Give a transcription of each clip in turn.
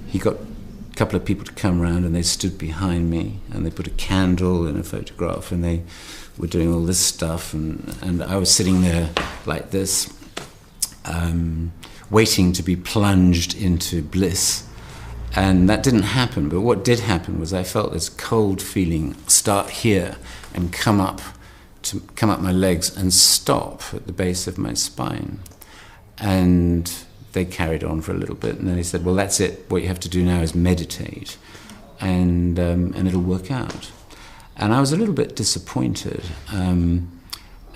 he got a couple of people to come around, and they stood behind me, and they put a candle in a photograph, and they were doing all this stuff, and I was sitting there like this, waiting to be plunged into bliss. And that didn't happen, but what did happen was I felt this cold feeling start here and come up my legs and stop at the base of my spine. And they carried on for a little bit, and then he said, well, that's it. What you have to do now is meditate, and it'll work out. And I was a little bit disappointed, and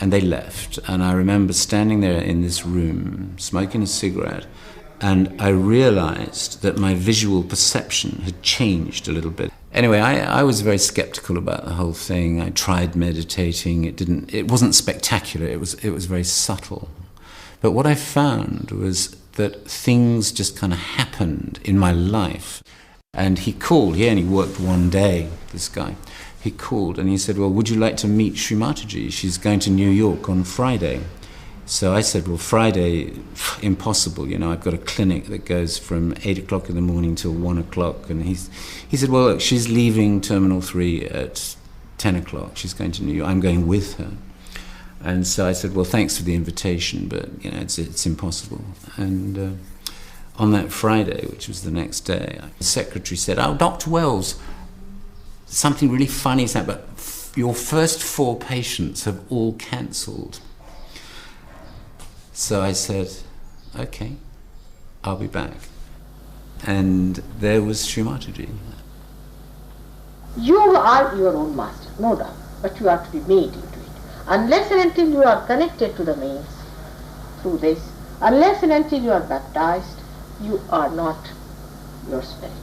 they left. And I remember standing there in this room, smoking a cigarette, and I realized that my visual perception had changed a little bit. Anyway, I was very skeptical about the whole thing. I tried meditating. It wasn't spectacular. It was very subtle. But what I found was that things just kind of happened in my life. And he called. He only worked one day, this guy. He called and he said, well, would you like to meet Sri Mataji? She's going to New York on Friday. So I said, well, Friday, impossible, I've got a clinic that goes from 8 o'clock in the morning till 1 o'clock. And he said, well, look, she's leaving Terminal 3 at 10 o'clock. She's going to New York. I'm going with her. And so I said, well, thanks for the invitation, but, it's impossible. And on that Friday, which was the next day, the secretary said, oh, Dr. Wells, something really funny is that, but your first 4 patients have all cancelled. So I said, okay, I'll be back. And there was Sri Mataji. You are your own master, no doubt, but you are to be made into it. Unless and until you are connected to the means through this, unless and until you are baptized, you are not your spirit.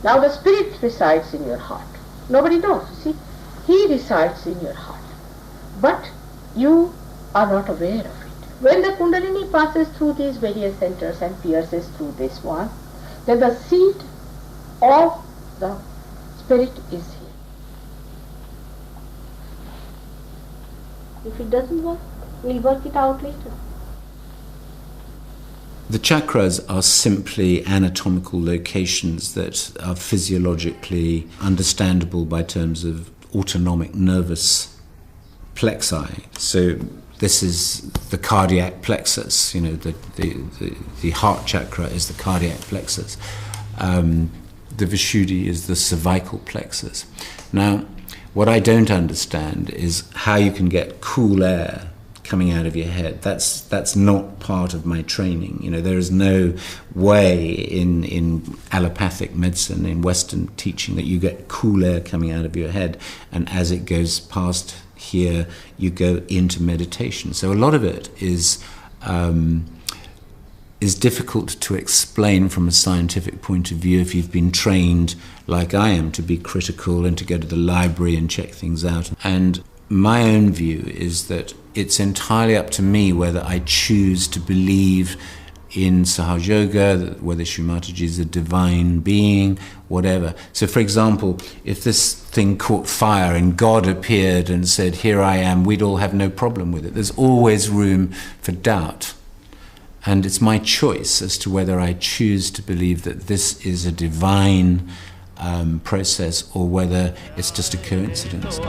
Now the spirit resides in your heart. Nobody knows, you see. He resides in your heart. But you are not aware of it. When the Kundalini passes through these various centers and pierces through this one, then the seed of the spirit is here. If it doesn't work, we'll work it out later. The chakras are simply anatomical locations that are physiologically understandable by terms of autonomic nervous plexi. So this is the cardiac plexus, the heart chakra is the cardiac plexus. The Vishuddhi is the cervical plexus. Now, what I don't understand is how you can get cool air coming out of your head. That's not part of my training. There is no way in allopathic medicine, in Western teaching, that you get cool air coming out of your head, and as it goes past here, you go into meditation. So a lot of it is difficult to explain from a scientific point of view if you've been trained, like I am, to be critical and to go to the library and check things out. And my own view is that it's entirely up to me whether I choose to believe in Sahaj Yoga, whether Sri Mataji is a divine being, whatever. So, for example, if this thing caught fire and God appeared and said, here I am, we'd all have no problem with it. There's always room for doubt. And it's my choice as to whether I choose to believe that this is a divine process or whether it's just a coincidence.